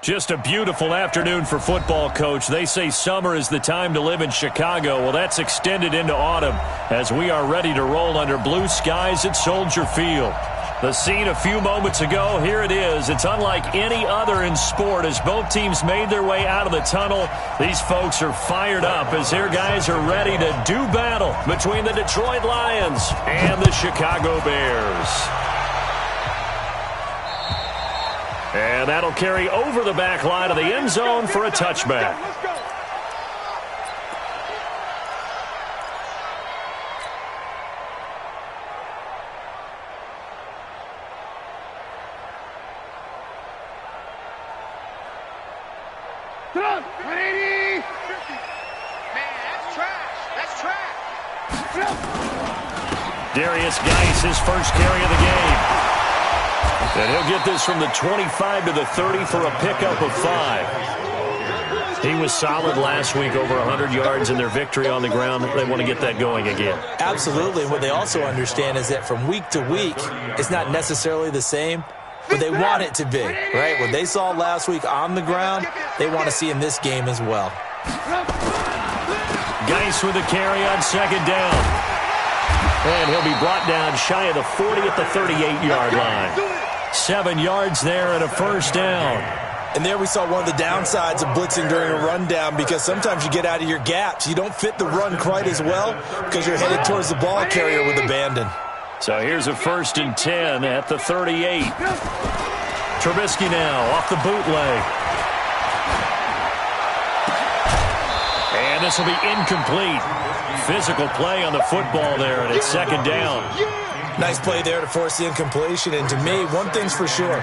Just a beautiful afternoon for football, Coach. They say summer is the time to live in Chicago. Well, that's extended into autumn as we are ready to roll under blue skies at Soldier Field. The scene a few moments ago, here it is. It's unlike any other in sport as both teams made their way out of the tunnel. These folks are fired up as their guys are ready to do battle between the Detroit Lions and the Chicago Bears. And that'll carry over the back line of the end zone for a touchback. Come on, 180! Man, that's trash. That's trash. Darius Geis, his first carry of the game. And he'll get this from the 25 to the 30 for a pickup of 5. He was solid last week, over 100 yards in their victory on the ground. They want to get that going again. Absolutely. What they also understand is that from week to week, it's not necessarily the same, but they want it to be, right? What they saw last week on the ground, they want to see in this game as well. Geis with a carry on second down. And he'll be brought down shy of the 40 at the 38-yard line. 7 yards there and a first down. And there we saw one of the downsides of blitzing during a rundown because sometimes you get out of your gaps. You don't fit the run quite as well because you're headed towards the ball carrier with abandon. So here's a 1st and 10 at the 38. Trubisky now off the bootleg. And this will be incomplete. Physical play on the football there, and it's second down. Nice play there to force the incompletion. And to me, one thing's for sure.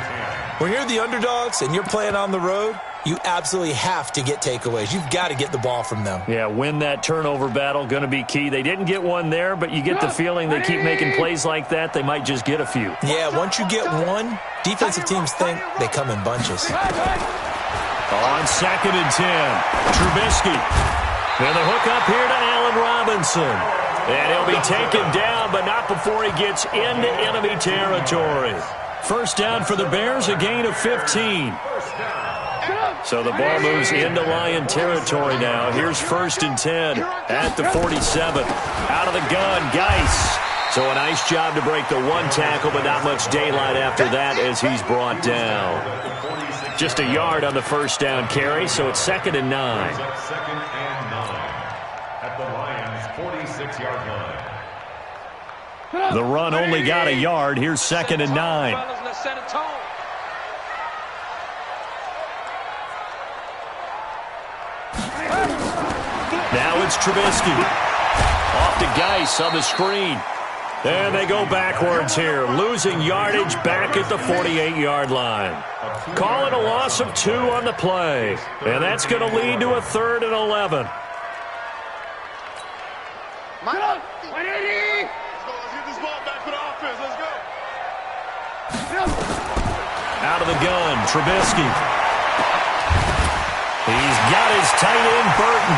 When you're the underdogs and you're playing on the road, you absolutely have to get takeaways. You've got to get the ball from them. Yeah, win that turnover battle, going to be key. They didn't get one there, but you get the feeling they keep making plays like that, they might just get a few. Yeah, once you get one, defensive teams think they come in bunches. On 2nd and 10, Trubisky. And the hook up here to Allen Robinson. And he'll be taken down, but not before he gets into enemy territory. First down for the Bears, a gain of 15. So the ball moves into Lion territory now. Here's 1st and 10 at the 47. Out of the gun, Geis. So a nice job to break the one tackle, but not much daylight after that as he's brought down. Just a yard on the first down carry, so it's 2nd and 9. At the Lions' 46-yard line. The run only got a yard. Here's 2nd and 9. Now it's Trubisky. Off to Geis on the screen. And they go backwards here, losing yardage back at the 48-yard line. Call it a loss of 2 on the play. And that's going to lead to a 3rd and 11. Come on, 180! Let's get this ball back for the offense. Let's go. Out of the gun, Trubisky. He's got his tight end, Burton.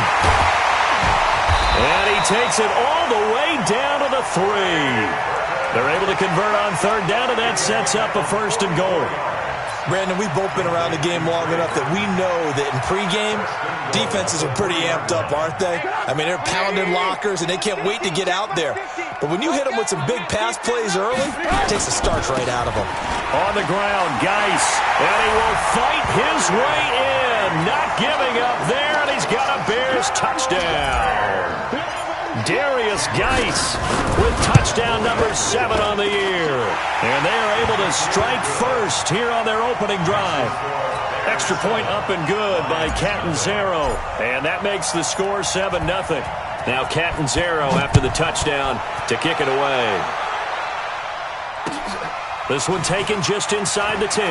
And he takes it all the way down to the 3. They're able to convert on 3rd down, and that sets up a 1st and goal. Brandon, we've both been around the game long enough that we know that in pregame, defenses are pretty amped up, aren't they? I mean, they're pounding lockers, and they can't wait to get out there. But when you hit them with some big pass plays early, it takes the starch right out of them. On the ground, Geis, and he will fight his way in. Not giving up there, and he's got a Bears touchdown. Darius Geis with touchdown number 7 on the year. And they are able to strike first here on their opening drive. Extra point up and good by Catanzaro. And that makes the score 7-0. Now Catanzaro after the touchdown to kick it away. This one taken just inside the 10.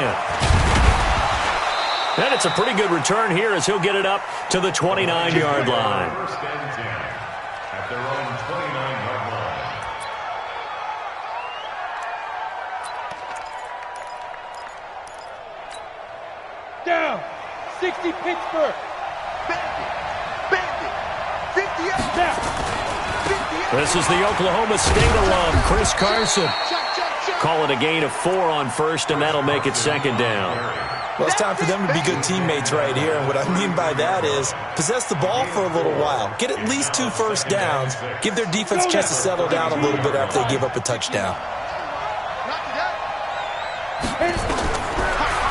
And it's a pretty good return here as he'll get it up to the 29-yard line. At their own 29-yard line. Down, 60 Pittsburgh. 50 up. Down. 50 up. This is the Oklahoma State alum, Chris Carson. Call it a gain of 4 on 1st, and that'll make it 2nd down. Well, it's time for them to be good teammates right here. And what I mean by that is possess the ball for a little while. Get at least 2 first downs. Give their defense a chance to settle down a little bit after they give up a touchdown.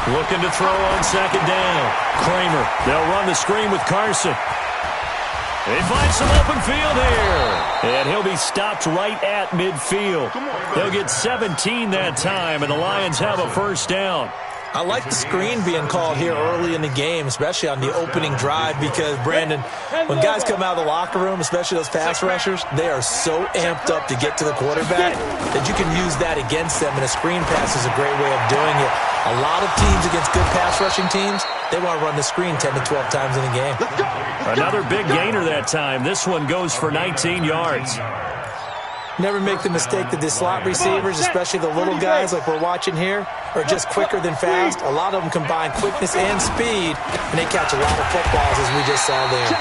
Looking to throw on second down. Kramer. They'll run the screen with Carson. They find some open field here. And he'll be stopped right at midfield. They'll get 17 that time, and the Lions have a first down. I like the screen being called here early in the game, especially on the opening drive, because, Brandon, when guys come out of the locker room, especially those pass rushers, they are so amped up to get to the quarterback that you can use that against them, and a screen pass is a great way of doing it. A lot of teams against good pass rushing teams, they want to run the screen 10 to 12 times in a game. Another big gainer that time. This one goes for 19 yards. Never make the mistake that the slot receivers, especially the little guys like we're watching here, are just quicker than fast. A lot of them combine quickness and speed, and they catch a lot of footballs, as we just saw there.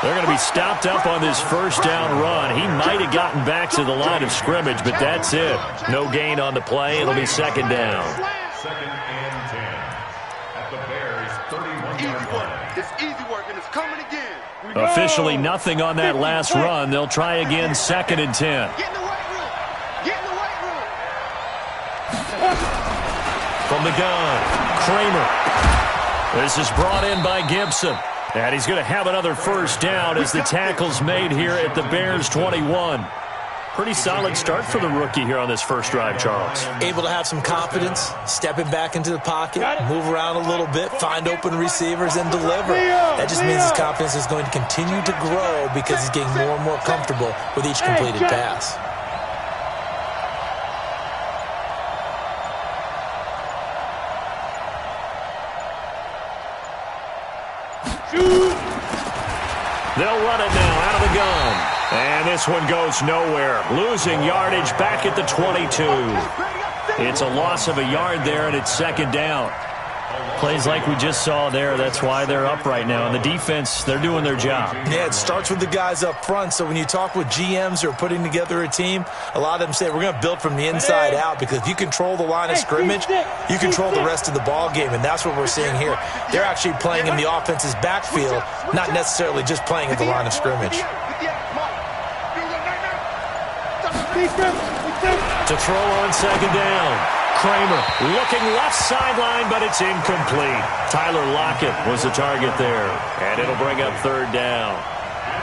They're going to be stopped up on this first down run. He might have gotten back to the line of scrimmage, but that's it. No gain on the play. It'll be second down. Second and 10. At the Bears' 31-yard line. It's easy work, and it's coming again. Officially nothing on that last run. They'll try again, second and 10. Get in the weight room. Get in the weight room. From the gun, Kramer. This is brought in by Gibson. And he's going to have another first down as the tackle's made here at the Bears' 21. Pretty solid start for the rookie here on this first drive, Charles. Able to have some confidence, stepping back into the pocket, move around a little bit, find open receivers, and deliver. That just means his confidence is going to continue to grow because he's getting more and more comfortable with each completed pass. They'll run it now out of the gun. And this one goes nowhere. Losing yardage back at the 22. It's a loss of a yard there, and it's second down. Plays like we just saw there. That's why they're up right now. And the defense, they're doing their job. Yeah, it starts with the guys up front. So when you talk with GMs who are putting together a team, a lot of them say we're going to build from the inside out, because if you control the line of scrimmage, you control the rest of the ball game, and that's what we're seeing here. They're actually playing in the offense's backfield, not necessarily just playing at the line of scrimmage. To throw on second down. Kramer looking left sideline, but it's incomplete. Tyler Lockett was the target there, and it'll bring up third down.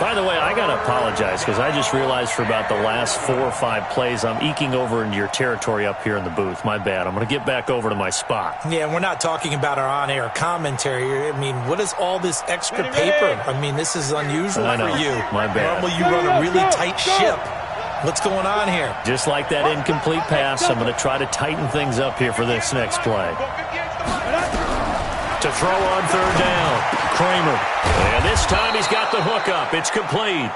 By the way, I got to apologize because I just realized for about the last 4 or 5 plays, I'm eking over into your territory up here in the booth. My bad. I'm going to get back over to my spot. Yeah, and we're not talking about our on-air commentary. I mean, what is all this extra paper? I mean, this is unusual for you. My bad. Normally you run a really tight ship. What's going on here? Just like that incomplete pass, I'm going to try to tighten things up here for this next play. To throw on third down, Kramer. And this time he's got the hook up. It's complete.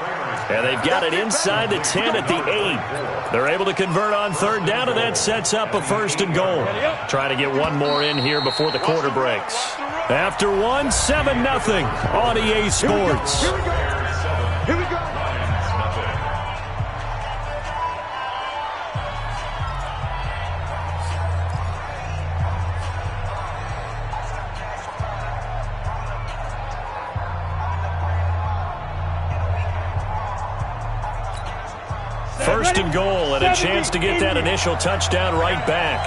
And they've got it inside the 10 at the 8. They're able to convert on third down, and that sets up a first and goal. Try to get one more in here before the quarter breaks. After one, 7-0 on EA Sports. Here we go. First and goal, and a chance to get that initial touchdown right back.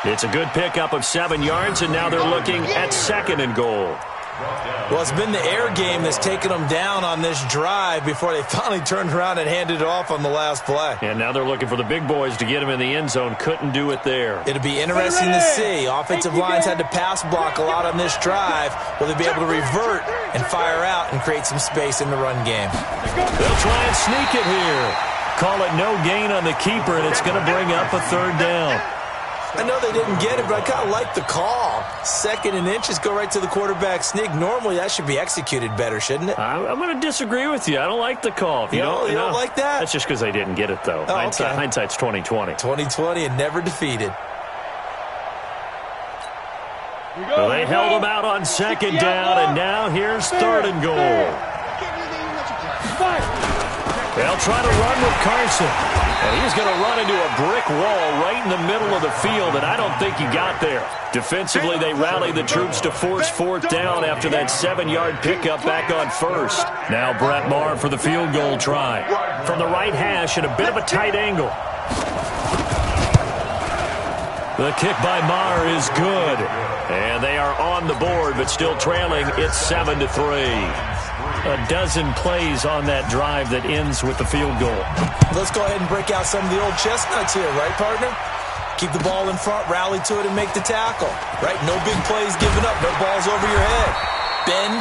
It's a good pickup of 7 yards, and now they're looking at second and goal. Well, it's been the air game that's taken them down on this drive before they finally turned around and handed it off on the last play. And now they're looking for the big boys to get him in the end zone. Couldn't do it there. It'll be interesting to see. Offensive lines had to pass block a lot on this drive. Will they be able to revert and fire out and create some space in the run game? They'll try and sneak it here. Call it no gain on the keeper, and it's going to bring up a third down. I know they didn't get it, but I kind of like the call. Second and inches, go right to the quarterback sneak. Normally, that should be executed better, shouldn't it? I'm going to disagree with you. I don't like the call. If you don't like that? That's just because they didn't get it, though. Oh, okay. Hindsight's 20/20. 20/20 and never defeated. Well, they held him out on second down, and now here's third and goal. They'll try to run with Carson. And he's going to run into a brick wall right in the middle of the field, and I don't think he got there. Defensively, they rallied the troops to force fourth down after that 7-yard pickup back on first. Now Brett Maher for the field goal try. From the right hash at a bit of a tight angle. The kick by Maher is good. And they are on the board, but still trailing. It's 7-3. A dozen plays on that drive that ends with the field goal. Let's go ahead and break out some of the old chestnuts here, right, partner? Keep the ball in front, rally to it, and make the tackle. Right? No big plays given up, no balls over your head. Bend,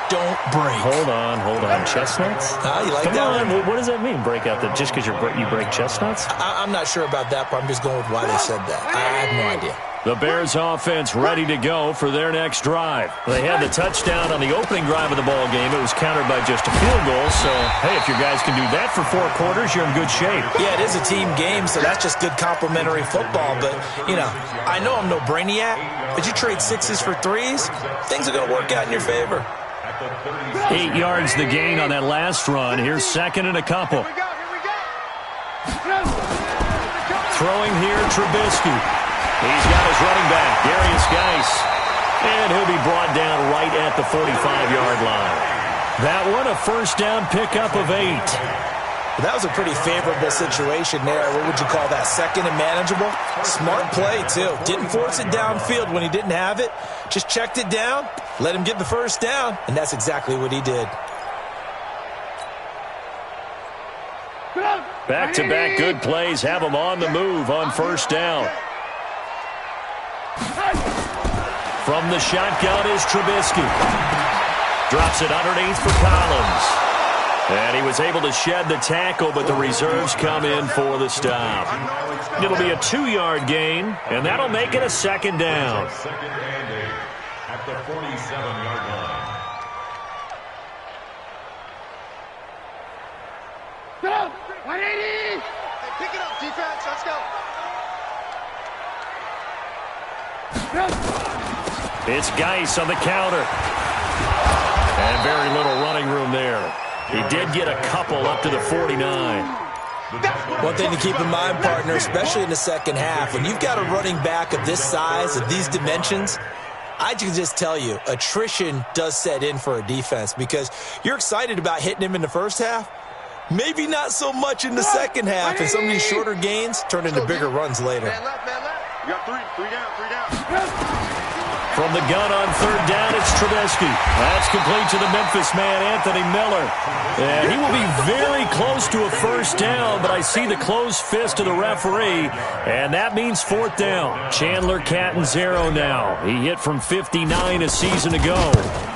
don't break. Hold on. Chestnuts? You like that one? What does that mean, break out? Just because you break chestnuts? I'm not sure about that, but I'm just going with why they said that. I have no idea. The Bears offense ready to go for their next drive. They had the touchdown on the opening drive of the ball game. It was countered by just a field goal. So, hey, if your guys can do that for 4 quarters, you're in good shape. Yeah, it is a team game, so that's just good complimentary football. But, I know I'm no brainiac, but you trade 6s for 3s, things are going to work out in your favor. 8 yards the gain on that last run. Here's second and a couple. Throwing here, Trubisky. He's got his running back, Darius Geis. And he'll be brought down right at the 45-yard line. That one, a first down pickup of 8. That was a pretty favorable situation there. What would you call that? Second and manageable? Smart play, too. Didn't force it downfield when he didn't have it. Just checked it down, let him get the first down, and that's exactly what he did. Back-to-back good plays have him on the move on first down. From the shotgun is Trubisky. Drops it underneath for Collins. And he was able to shed the tackle, but the reserves come in for the stop. It'll be a 2-yard gain, and that'll make it a second down. Second and 8 at the 47-yard line. Go! 180! Hey, pick it up, defense. Let's go. It's Geis on the counter. And very little running room there. He did get a couple up to the 49. One thing to keep in mind, partner, especially in the second half, when you've got a running back of this size, of these dimensions, I can just tell you, attrition does set in for a defense because you're excited about hitting him in the first half. Maybe not so much in the second half, and some of these shorter gains turn into bigger runs later. Man left. You got 3 down. From the gun on third down, it's Trubisky. That's complete to the Memphis man, Anthony Miller. And he will be very close to a first down, but I see the closed fist of the referee, and that means fourth down. Chandler Catanzaro now. He hit from 59 a season ago.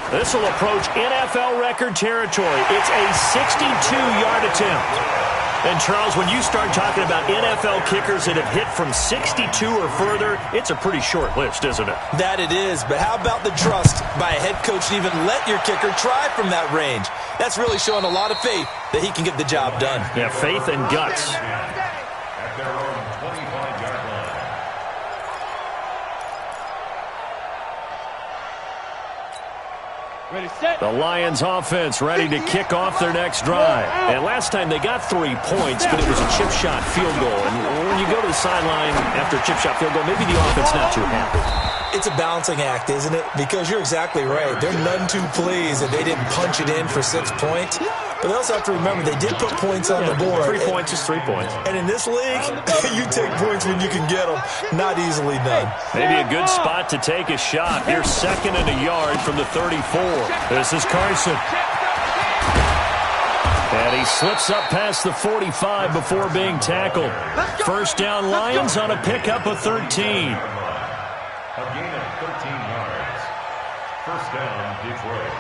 This will approach NFL record territory. It's a 62-yard attempt. And, Charles, when you start talking about NFL kickers that have hit from 62 or further, it's a pretty short list, isn't it? That it is, but how about the trust by a head coach to even let your kicker try from that range? That's really showing a lot of faith that he can get the job done. Yeah, faith and guts. At their own 25-yard line. Ready, set. The Lions offense ready to kick off their next drive. And last time they got 3 points, but it was a chip shot field goal. And when you go to the sideline after a chip shot field goal, maybe the offense not too happy. It's a balancing act, isn't it? Because you're exactly right. They're none too pleased that they didn't punch it in for 6 points. But they also have to remember they did put points on the board. 3 points is 3 points. And in this league, you take points when you can get them. Not easily done. Maybe a good spot to take a shot. Here's second and a yard from the 34. This is Carson. And he slips up past the 45 before being tackled. First down Lions on a pickup of 13. A gain of 13 yards. First down, Detroit.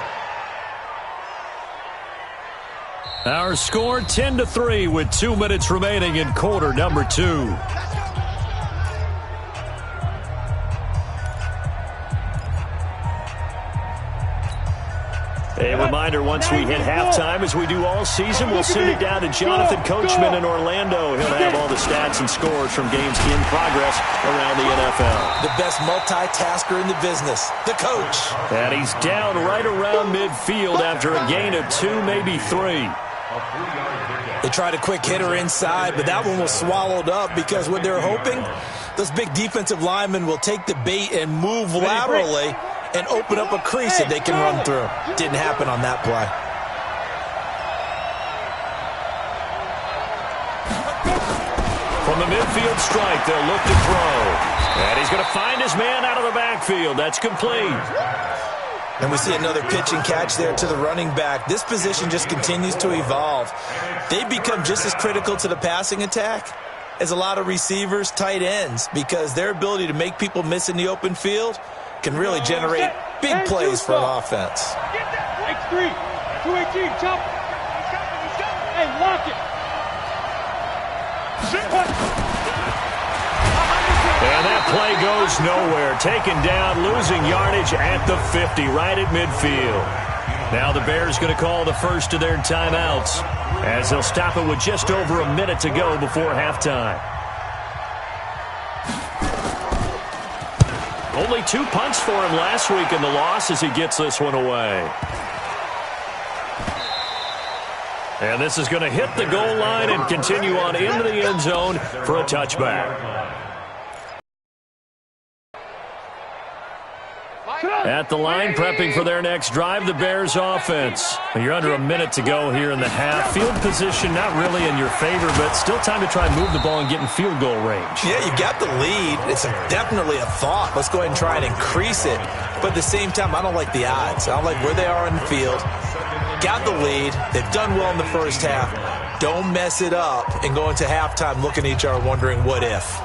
Our score 10-3 with 2 minutes remaining in quarter number 2. A reminder, once we hit halftime, as we do all season, we'll send it down to Jonathan Coachman in Orlando. He'll have all the stats and scores from games in progress around the NFL. The best multitasker in the business, the coach. And he's down right around midfield after a gain of 2, maybe 3. A 3-yard pickup. They tried a quick hitter inside, but that one was swallowed up because what they're hoping, those big defensive linemen will take the bait and move laterally and open up a crease that they can run through. Didn't happen on that play. From the midfield strike, they'll look to throw. And he's going to find his man out of the backfield. That's complete. And we see another pitch and catch there to the running back. This position just continues to evolve. They become just as critical to the passing attack as a lot of receivers, tight ends, because their ability to make people miss in the open field can really generate big plays for an offense. X3, 218, jump. Hey, lock it. And that play goes nowhere. Taken down, losing yardage at the 50, right at midfield. Now the Bears going to call the first of their timeouts as they'll stop it with just over a minute to go before halftime. Only 2 punts for him last week in the loss as he gets this one away. And this is going to hit the goal line and continue on into the end zone for a touchback. At the line, prepping for their next drive, the Bears offense. You're under a minute to go here in the half. Field position not really in your favor, but still time to try and move the ball and get in field goal range. Yeah, you got the lead. It's definitely a thought. Let's go ahead and try and increase it. But at the same time, I don't like the odds. I don't like where they are in the field. Got the lead. They've done well in the first half. Don't mess it up and go into halftime looking at each other wondering what if.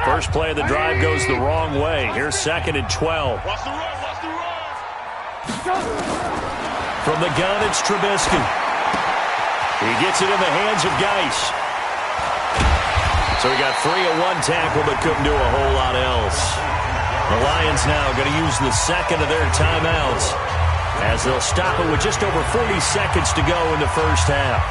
First play of the drive goes the wrong way. Here's 2nd and 12. Watch the run, watch the run. From the gun, it's Trubisky. He gets it in the hands of Geis. So he got free of one tackle but couldn't do a whole lot else. The Lions now going to use the second of their timeouts as they'll stop it with just over 40 seconds to go in the first half.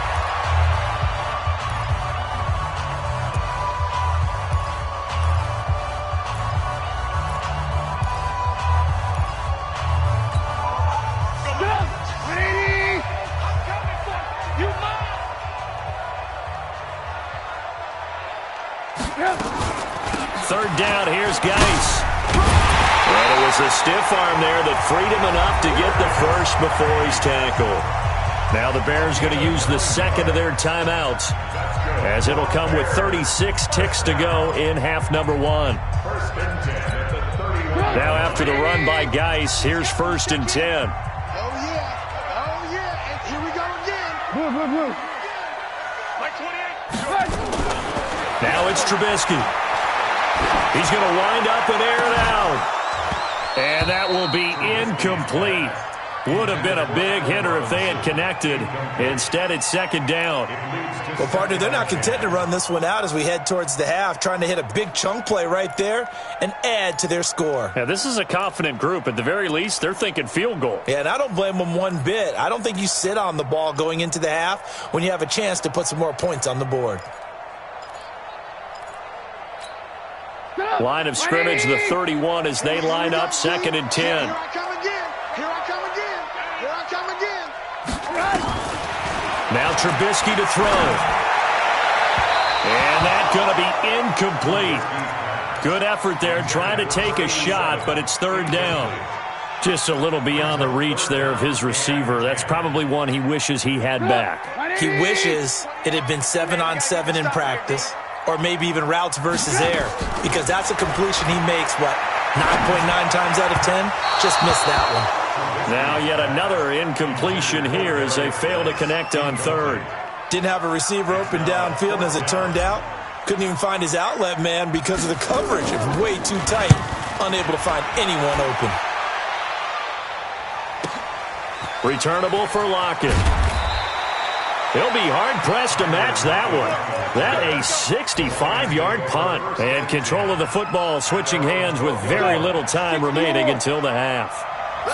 Third down, here's Geis. And it was a stiff arm there that freed him enough to get the first before he's tackled. Now the Bears going to use the second of their timeouts as it'll come with 36 ticks to go in half number 1. Now after the run by Geis, here's 1st and 10. Oh, yeah. Oh, yeah. And here we go again. Like 28. Now it's Trubisky. He's going to wind up and air it out. And that will be incomplete. Would have been a big hitter if they had connected. Instead, it's 2nd down. Well, partner, they're not content to run this one out as we head towards the half, trying to hit a big chunk play right there and add to their score. Yeah, this is a confident group. At the very least, they're thinking field goal. Yeah, and I don't blame them one bit. I don't think you sit on the ball going into the half when you have a chance to put some more points on the board. Line of scrimmage, the 31 as they line up, 2nd and 10. Here I come again. Here I come again. Here I come again. Now Trubisky to throw. And that's going to be incomplete. Good effort there, trying to take a shot, but it's 3rd down. Just a little beyond the reach there of his receiver. That's probably one he wishes he had back. He wishes it had been 7-on-7 in practice, or maybe even routes versus air, because that's a completion he makes, 9.9 times out of 10? Just missed that one. Now yet another incompletion here as they fail to connect on 3rd. Didn't have a receiver open downfield, and as it turned out, couldn't even find his outlet man because of the coverage. It was way too tight, unable to find anyone open. Returnable for Lockett. He'll be hard-pressed to match that one. That a 65-yard punt. And control of the football switching hands with very little time remaining until the half.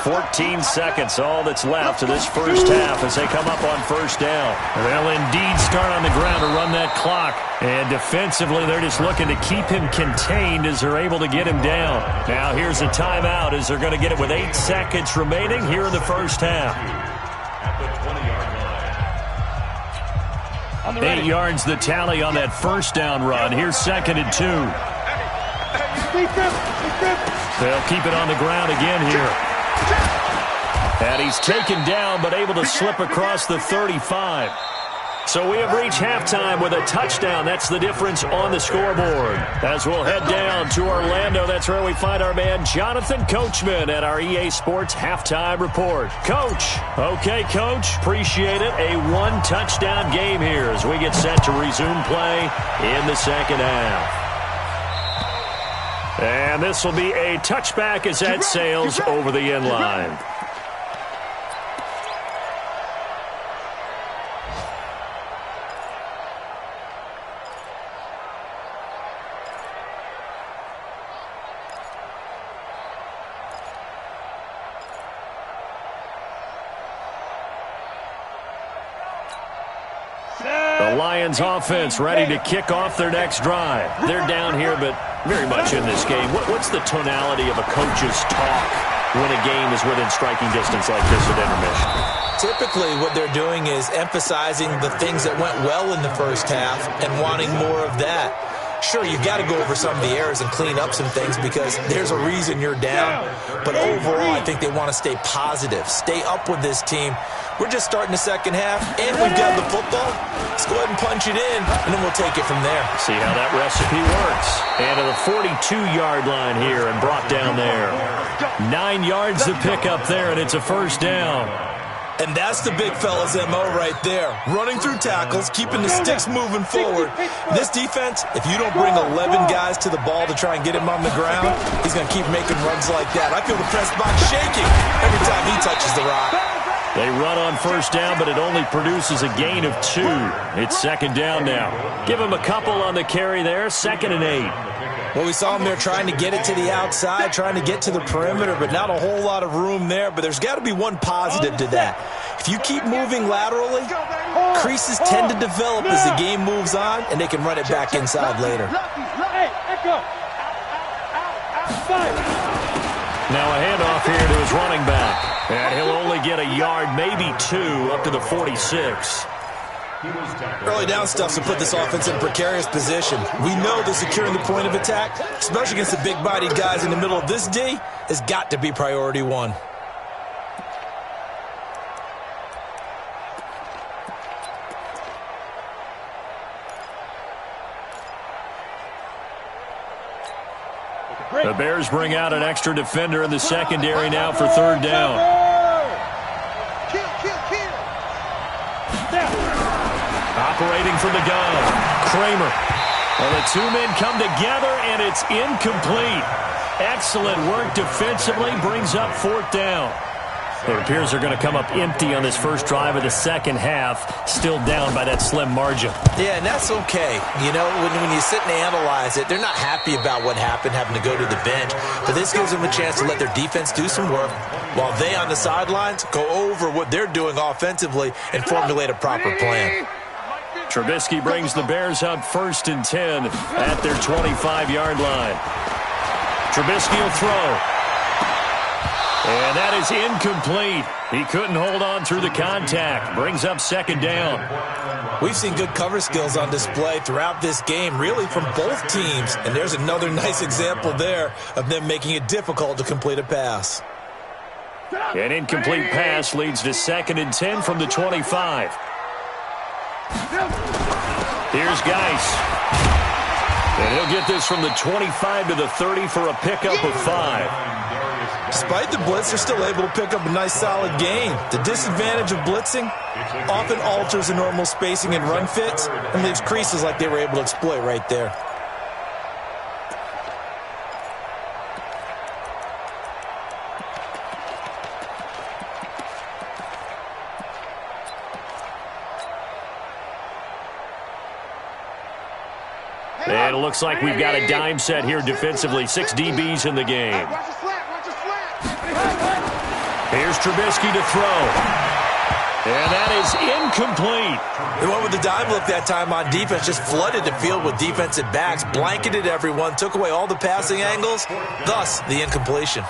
14 seconds, all that's left of this first half as they come up on first down. They'll indeed start on the ground to run that clock. And defensively, they're just looking to keep him contained as they're able to get him down. Now here's a timeout as they're going to get it with 8 seconds remaining here in the first half. At the 20-yard line. 8 yards the tally on that first down run. Here's 2nd and 2. They'll keep it on the ground again here. And he's taken down but able to slip across the 35. So we have reached halftime with a touchdown. That's the difference on the scoreboard. As we'll head down to Orlando, that's where we find our man Jonathan Coachman at our EA Sports Halftime Report. Coach. Okay, Coach. Appreciate it. A 1-touchdown game here as we get set to resume play in the second half. And this will be a touchback as that sails over the end line. The Lions offense ready to kick off their next drive. They're down here, but very much in this game. What's the tonality of a coach's talk when a game is within striking distance like this at intermission? Typically, what they're doing is emphasizing the things that went well in the first half and wanting more of that. Sure, you've got to go over some of the errors and clean up some things because there's a reason you're down. But overall, I think they want to stay positive, stay up with this team. We're just starting the second half, and we've got the football. Let's go ahead and punch it in, and then we'll take it from there. See how that recipe works. And to the 42-yard line here and brought down there. 9 yards to pick up there, and it's a first down. And that's the big fella's MO right there. Running through tackles, keeping the sticks moving forward. This defense, if you don't bring 11 guys to the ball to try and get him on the ground, he's going to keep making runs like that. I feel the press box shaking every time he touches the rock. They run on first down, but it only produces a gain of 2. It's second down now. Give him a couple on the carry there, 2nd and 8. Well, we saw him there trying to get it to the outside, trying to get to the perimeter, but not a whole lot of room there. But there's got to be one positive to that. If you keep moving laterally, creases tend to develop as the game moves on, and they can run it back inside later. Now a handoff here to his running back. And he'll only get a yard, maybe 2, up to the 46. Early down stuff to put this offense in a precarious position. We know that securing the point of attack, especially against the big-bodied guys in the middle of this D, has got to be priority 1. The Bears bring out an extra defender in the secondary now for third down. Operating from the gun, Kramer. Well, the two men come together, and it's incomplete. Excellent work defensively, brings up fourth down. It appears they're going to come up empty on this first drive of the second half, still down by that slim margin. Yeah, and that's okay. You know, when you sit and analyze it, they're not happy about what happened, having to go to the bench. But this gives them a chance to let their defense do some work while they on the sidelines go over what they're doing offensively and formulate a proper plan. Trubisky brings the Bears up 1st and 10 at their 25-yard line. Trubisky will throw. And that is incomplete. He couldn't hold on through the contact. Brings up second down. We've seen good cover skills on display throughout this game, really from both teams. And there's another nice example there of them making it difficult to complete a pass. An incomplete pass leads to 2nd and 10 from the 25. Here's Geis. And he'll get this from the 25 to the 30 for a pickup of 5. Despite the blitz, they're still able to pick up a nice solid gain. The disadvantage of blitzing often alters the normal spacing and run fits and leaves creases like they were able to exploit right there. And it looks like we've got a dime set here defensively. 6 DBs in the game. Here's Trubisky to throw. And that is incomplete. They went with the dime look that time on defense, just flooded the field with defensive backs, blanketed everyone, took away all the passing angles, thus the incompletion.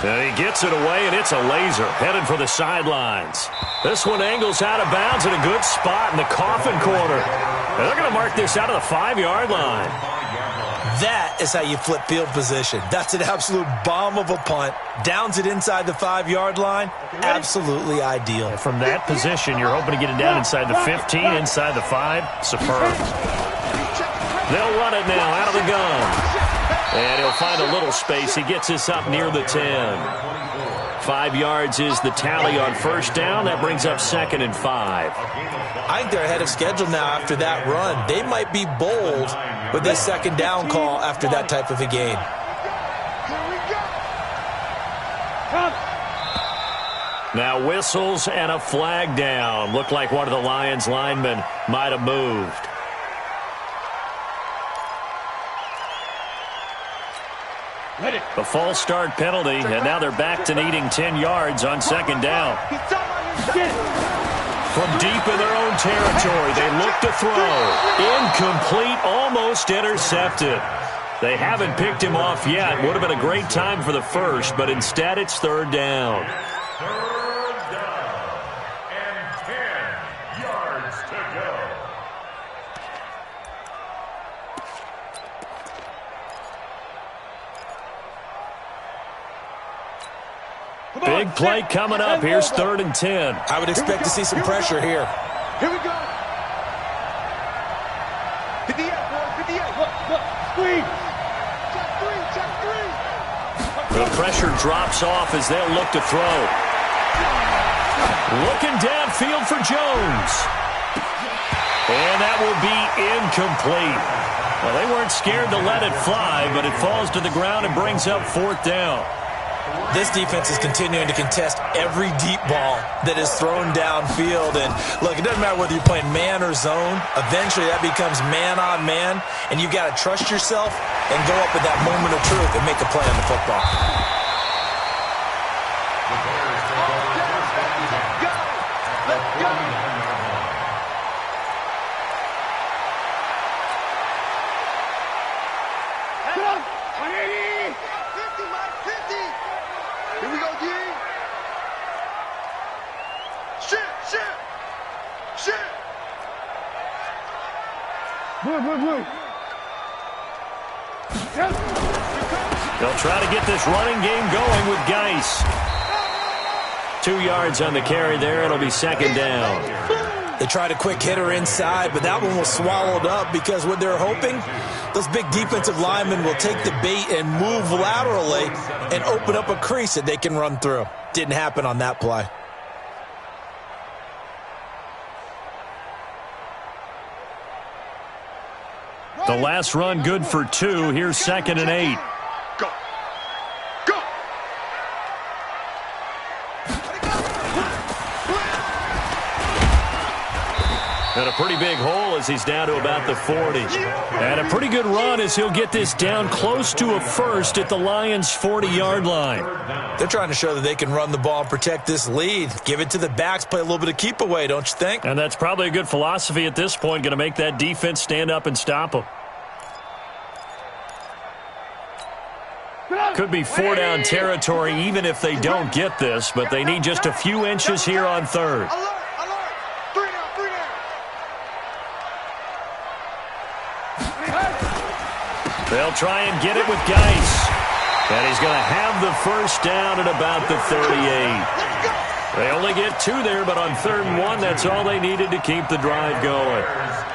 And he gets it away, and it's a laser, headed for the sidelines. This one angles out of bounds in a good spot in the coffin corner. And they're going to mark this out of the 5-yard line. That is how you flip field position. That's an absolute bomb of a punt. Downs it inside the 5-yard line. Absolutely ideal. And from that position, you're hoping to get it down inside the 15, inside the 5. Superb. They'll run it now out of the gun. And he'll find a little space. He gets us up near the 10. 5 yards is the tally on first down. That brings up 2nd and 5. I think they're ahead of schedule now after that run. They might be bold with this 2nd down call after that type of a gain. Now whistles and a flag down. Looked like one of the Lions linemen might have moved. A false start penalty, and now they're back to needing 10 yards on 2nd down. From deep in their own territory, they look to throw. Incomplete, almost intercepted. They haven't picked him off yet. Would have been a great time for the first, but instead it's 3rd down. 3rd down and 10 yards to go. Big play coming up. Here's 3rd and 10. I would expect to see some pressure here. Here we go. 58, boys. 58. Look. Screen. Check 3. The pressure drops off as they'll look to throw. Looking downfield for Jones. And that will be incomplete. Well, they weren't scared to let it fly, but it falls to the ground and brings up 4th down. This defense is continuing to contest every deep ball that is thrown downfield. And, look, it doesn't matter whether you're playing man or zone. Eventually, that becomes man on man. And you've got to trust yourself and go up at that moment of truth and make a play on the football. Here we go, D. Shit. Blue. They'll try to get this running game going with Geis. 2 yards on the carry there. It'll be 2nd down. They tried a quick hitter inside, but that one was swallowed up because what they're hoping, those big defensive linemen will take the bait and move laterally and open up a crease that they can run through. Didn't happen on that play. The last run good for 2. Here's 2nd and 8. Go. And a pretty big hole as he's down to about the 40. And a pretty good run as he'll get this down close to a first at the Lions' 40-yard line. They're trying to show that they can run the ball and protect this lead. Give it to the backs, play a little bit of keep away, don't you think? And that's probably a good philosophy at this point, going to make that defense stand up and stop them. Could be 4-down territory even if they don't get this, but they need just a few inches here on 3rd. Alert. 3 down. They'll try and get it with Geis. And he's going to have the first down at about the 38. They only get 2 there, but on 3rd and 1, that's all they needed to keep the drive going.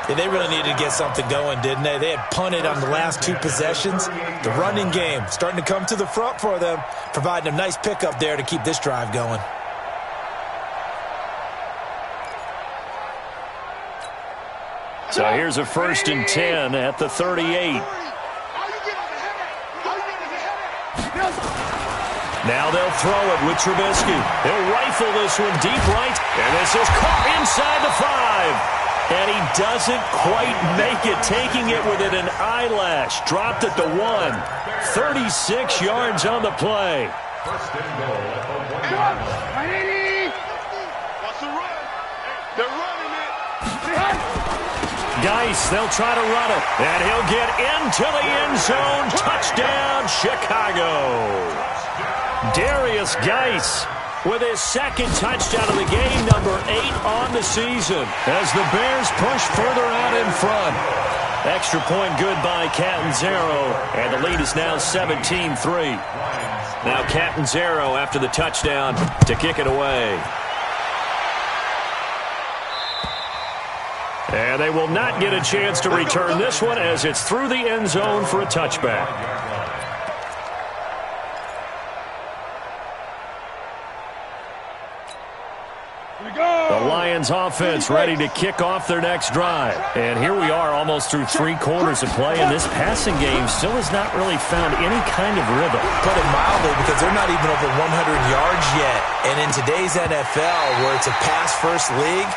Yeah, they really needed to get something going, didn't they? They had punted on the last 2 possessions. The running game starting to come to the front for them, providing a nice pickup there to keep this drive going. So here's a 1st and 10 at the 38. Now they'll throw it with Trubisky. He'll rifle this one deep right, and this is caught inside the 5. And he doesn't quite make it, taking it within an eyelash. Dropped at the 1. 36 yards on the play. First and goal at the 1 yard line. What's the run? They're running it. Geis, they'll try to run it. And he'll get into the end zone. Touchdown, Chicago. Darius Geis with his second touchdown of the game, number 8 on the season, as the Bears push further out in front. Extra point good by Catanzaro, and the lead is now 17-3. Now Catanzaro after the touchdown to kick it away. And they will not get a chance to return this one as it's through the end zone for a touchback. The Lions offense ready to kick off their next drive. And here we are almost through 3 quarters of play, and this passing game still has not really found any kind of rhythm. Put it mildly, because they're not even over 100 yards yet. And in today's NFL, where it's a pass-first league,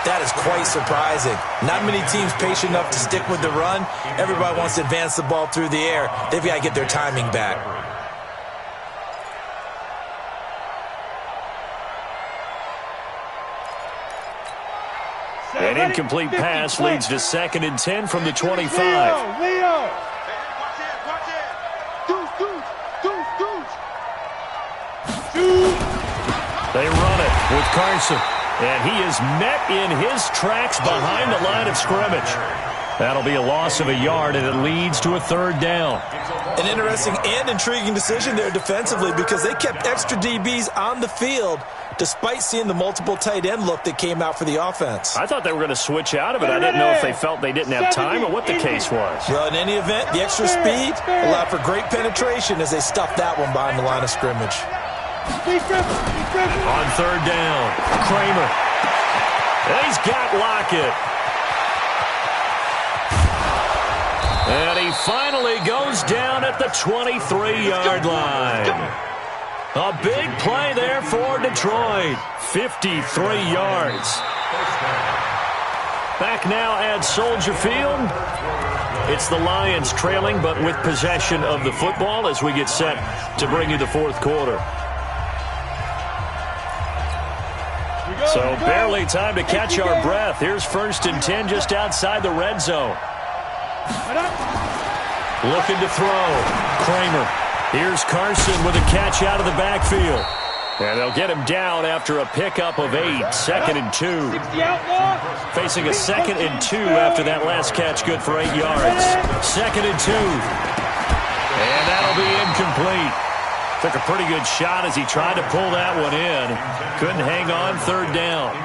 that is quite surprising. Not many teams patient enough to stick with the run. Everybody wants to advance the ball through the air. They've got to get their timing back. An incomplete pass leads to 2nd and 10 from the 25. Leo. They run it with Carson. And he is met in his tracks behind the line of scrimmage. That'll be a loss of a yard, and it leads to a 3rd down. An interesting and intriguing decision there defensively, because they kept extra DBs on the field despite seeing the multiple tight end look that came out for the offense. I thought they were going to switch out of it. I didn't know if they felt they didn't have time or what the case was. Well, in any event, the extra speed allowed for great penetration as they stuffed that one behind the line of scrimmage. On 3rd down, Kramer. He's got Lockett. And he finally goes down at the 23-yard line. A big play there for Detroit. 53 yards. Back now at Soldier Field. It's the Lions trailing, but with possession of the football as we get set to bring you the 4th quarter. So barely time to catch our breath. Here's 1st and 10 just outside the red zone. Looking to throw. Kramer. Here's Carson with a catch out of the backfield. And they'll get him down after a pickup of 8. 2nd and 2. Facing a 2nd and 2 after that last catch, good for 8 yards. 2nd and 2. And that'll be incomplete. Took a pretty good shot as he tried to pull that one in. Couldn't hang on. 3rd down.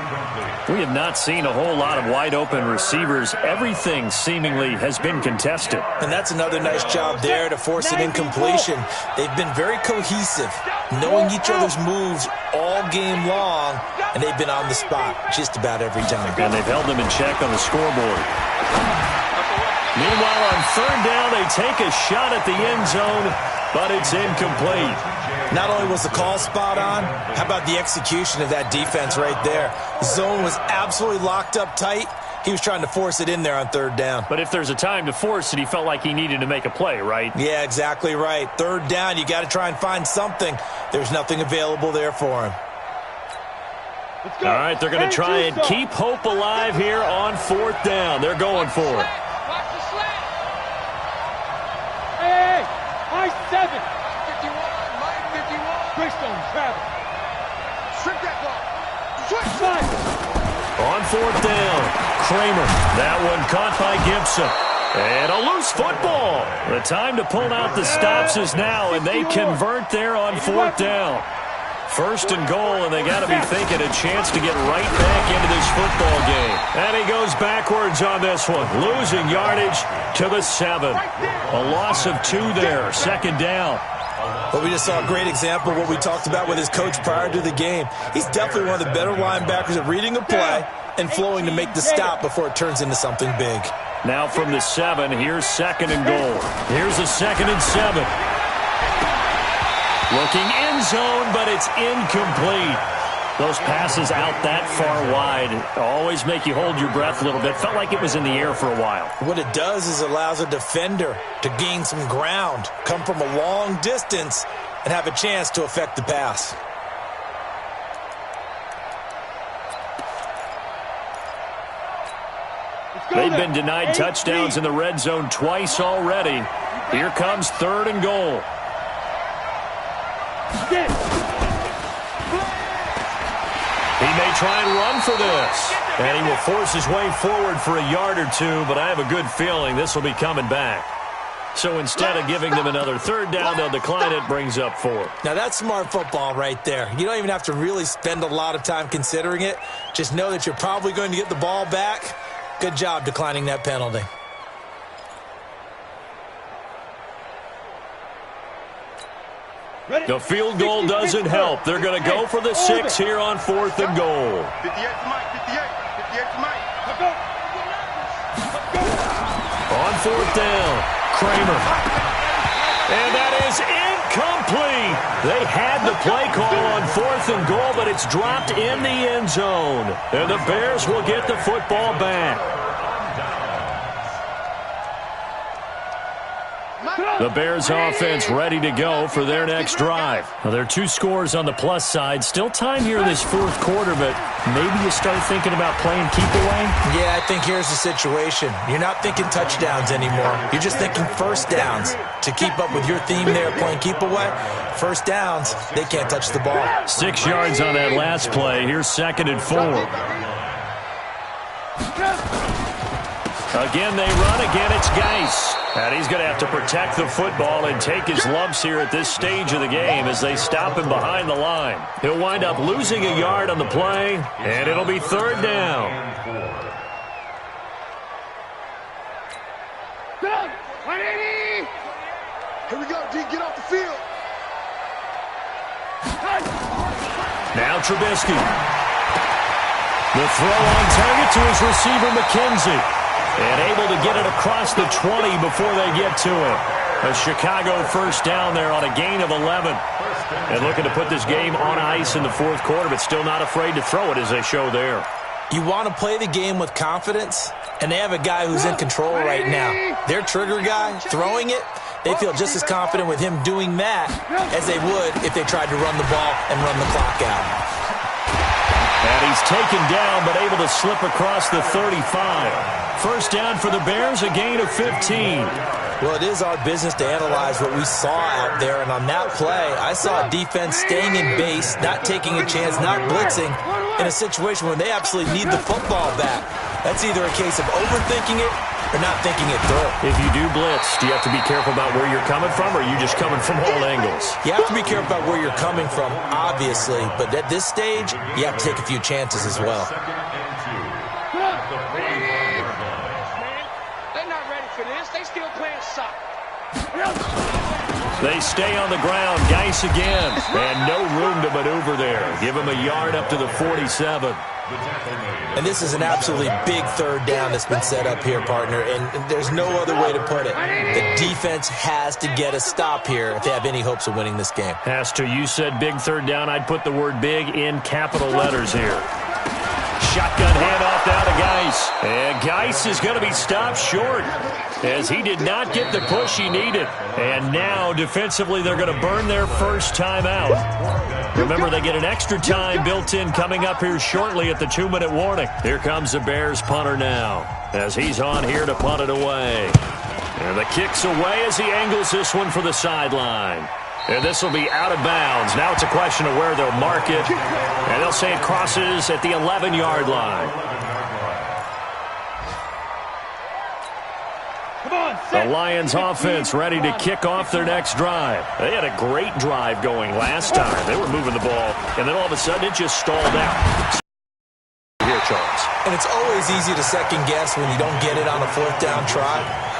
We have not seen a whole lot of wide-open receivers. Everything seemingly has been contested. And that's another nice job there to force an incompletion. They've been very cohesive, knowing each other's moves all game long, and they've been on the spot just about every time. And they've held them in check on the scoreboard. Meanwhile, on 3rd down, they take a shot at the end zone, but it's incomplete. Not only was the call spot on, how about the execution of that defense right there? The zone was absolutely locked up tight. He was trying to force it in there on 3rd down. But if there's a time to force it, he felt like he needed to make a play, right? Yeah, exactly right. 3rd down, you got to try and find something. There's nothing available there for him. All right, they're going to try and keep hope alive here on 4th down. They're going for it. Watch the slant. Hey, high 7. 51, line 51. Greystone, travel. Shrink that ball. Switch side. On 4th down, Kramer. That one caught by Gibson. And a loose football. The time to pull out the stops is now, and they convert there on 4th down. 1st and goal, and they got to be thinking a chance to get right back into this football game. And he goes backwards on this one, losing yardage to the 7. A loss of 2 there, 2nd down. But we just saw a great example of what we talked about with his coach prior to the game. He's definitely one of the better linebackers at reading a play and flowing to make the stop before it turns into something big. Now from the 7, here's 2nd and goal. Here's a 2nd and 7. Looking end zone, but it's incomplete. Those passes out that far wide always make you hold your breath a little bit. Felt like it was in the air for a while. What it does is it allows a defender to gain some ground, come from a long distance, and have a chance to affect the pass. They've been denied touchdowns in the red zone twice already. Here comes 3rd and goal. He may try and run for this. And he will force his way forward for a yard or two, but I have a good feeling this will be coming back. So instead of giving them another 3rd down, they'll decline it, brings up 4. Now that's smart football right there. You don't even have to really spend a lot of time considering it. Just know that you're probably going to get the ball back. Good job declining that penalty. The field goal doesn't help. They're going to go for the 6 here on 4th and goal. 58 to Mike, 58 to Mike. On 4th down, Kramer. And that is incomplete. They had the play call on 4th and goal, but it's dropped in the end zone. And the Bears will get the football back. The Bears offense ready to go for their next drive. Now, there are 2 scores on the plus side. Still time here in this 4th quarter, but maybe you start thinking about playing keep away? Yeah, I think here's the situation. You're not thinking touchdowns anymore. You're just thinking first downs. To keep up with your theme there, playing keep away, first downs, they can't touch the ball. 6 yards on that last play. Here's 2nd and 4. Again, they run. Again, it's Geis. And he's going to have to protect the football and take his lumps here at this stage of the game as they stop him behind the line. He'll wind up losing a yard on the play, and it'll be 3rd down. Here we go, D. Get off the field. Now Trubisky. The throw on target to his receiver, McKenzie. And able to get it across the 20 before they get to it. A Chicago 1st down there on a gain of 11. And looking to put this game on ice in the 4th quarter, but still not afraid to throw it as they show there. You want to play the game with confidence, and they have a guy who's in control right now. Their trigger guy, throwing it, they feel just as confident with him doing that as they would if they tried to run the ball and run the clock out. And he's taken down, but able to slip across the 35. 1st down for the Bears, a gain of 15. Well, it is our business to analyze what we saw out there, and on that play, I saw a defense staying in base, not taking a chance, not blitzing, in a situation where they absolutely need the football back. That's either a case of overthinking it or not thinking it through. If you do blitz, do you have to be careful about where you're coming from, or are you just coming from all angles? You have to be careful about where you're coming from, obviously, but at this stage, you have to take a few chances as well. They still playing soccer. They stay on the ground. Geis again. And no room to maneuver there. Give him a yard up to the 47. And this is an absolutely big 3rd down that's been set up here, partner, and there's no other way to put it. The defense has to get a stop here if they have any hopes of winning this game. Has to. You said big 3rd down. I'd put the word big in capital letters here. Shotgun handoff down to Geis. And Geis is going to be stopped short as he did not get the push he needed. And now, defensively, they're going to burn their 1st time out. Remember, they get an extra time built in coming up here shortly at the 2-minute warning. Here comes the Bears punter now as he's on here to punt it away. And the kick's away as he angles this one for the sideline. And this will be out of bounds. Now it's a question of where they'll mark it. And they'll say it crosses at the 11-yard line. The Lions offense ready to kick off their next drive. They had a great drive going last time. They were moving the ball, and then all of a sudden it just stalled out. Here, Charles. And it's always easy to second guess when you don't get it on a 4th down try.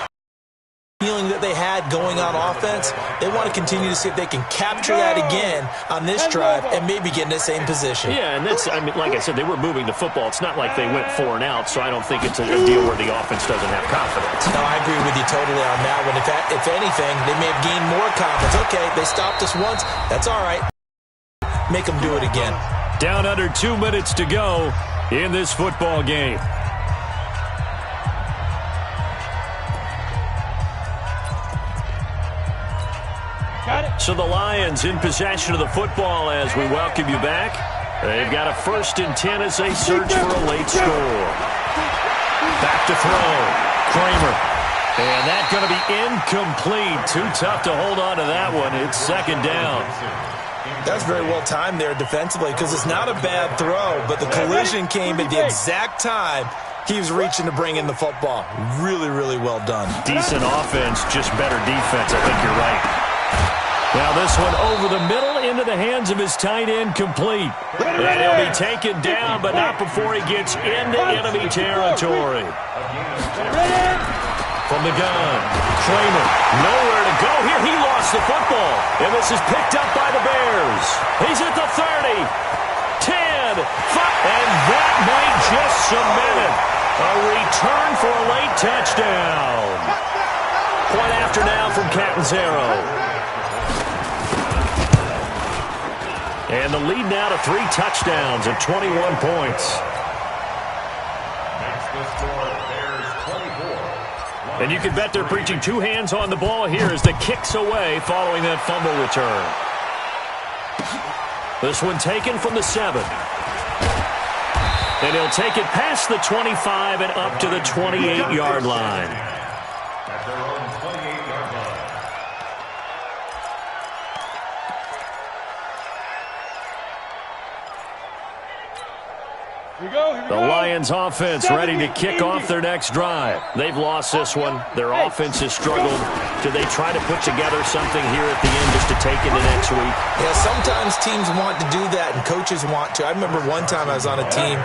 Feeling that they had going on offense, they want to continue to see if they can capture that again on this drive and maybe get in the same position. Yeah, and that's, I mean, like I said, they were moving the football. It's not like they went 4 and out, so I don't think it's a deal where the offense doesn't have confidence. No, I agree with you totally on that one. If anything, they may have gained more confidence. Okay, they stopped us once. That's all right. Make them do it again. Down under 2 minutes to go in this football game. So the Lions in possession of the football as we welcome you back. They've got a 1st and 10 as they search for a late score. Back to throw. Kramer. And that's going to be incomplete. Too tough to hold on to that one. It's 2nd down. That's very well timed there defensively because it's not a bad throw, but the collision came at the exact time he was reaching to bring in the football. Really, really well done. Decent offense, just better defense. I think you're right. Now this one over the middle into the hands of his tight end, complete. And he'll be taken down, but not before he gets into enemy territory. From the gun, Kramer, nowhere to go here. He lost the football, and this is picked up by the Bears. He's at the 30, 10, 5, and that might just cement it. A return for a late touchdown. Point after now from Catanzaro. And the lead now to 3 touchdowns and 21 points. Makes the score Bears 24. And you can bet they're preaching 2 hands on the ball here as the kick's away following that fumble return. This one taken from the 7. And he'll take it past the 25 and up to the 28-yard line. At their own 28-yard line. The Lions offense ready to kick off their next drive. They've lost this one. Their offense has struggled. Do they try to put together something here at the end just to take into next week? Yeah, sometimes teams want to do that and coaches want to. I remember one time I was on a team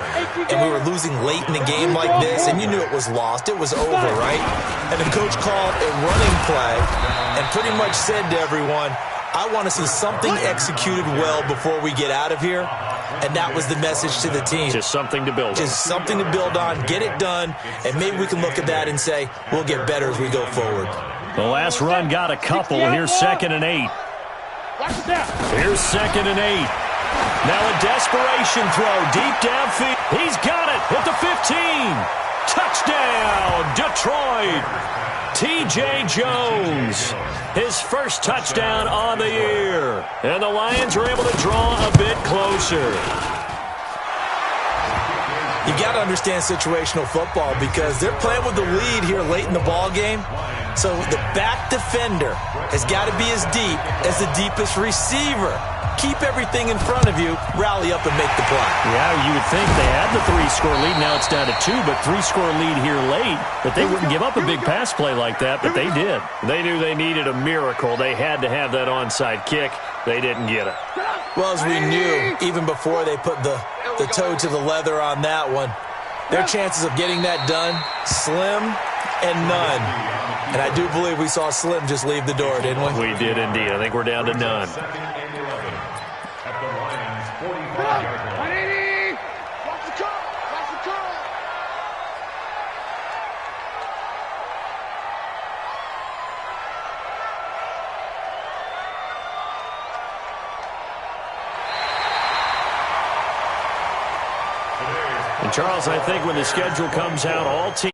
and we were losing late in the game like this and you knew it was lost. It was over, right? And the coach called a running play and pretty much said to everyone, I want to see something executed well before we get out of here. And that was the message to the team. Just something to build on. Just something to build on, get it done, and maybe we can look at that and say, we'll get better as we go forward. The last run got a couple. Here's 2nd and 8. Here's 2nd and 8. Now a desperation throw deep downfield. He's got it at the 15. Touchdown, Detroit. T.J. Jones, his first touchdown on the year. And the Lions are able to draw a bit closer. You got to understand situational football because they're playing with the lead here late in the ball game. So the back defender has got to be as deep as the deepest receiver. Keep everything in front of you, rally up and make the play. Yeah, you would think they had the 3-score lead. Now it's down to 2, but 3-score lead here late. That they wouldn't give up a big pass play like that, but they did. They knew they needed a miracle. They had to have that onside kick. They didn't get it. Well, as we knew, even before they put the toe to the leather on that one, their chances of getting that done, slim and none. And I do believe we saw Slim just leave the door, didn't we? We did indeed. I think we're down to none. At the Lions 45-yard line. Watch the curl. Watch the curl. And Charles, I think when the schedule comes out, all teams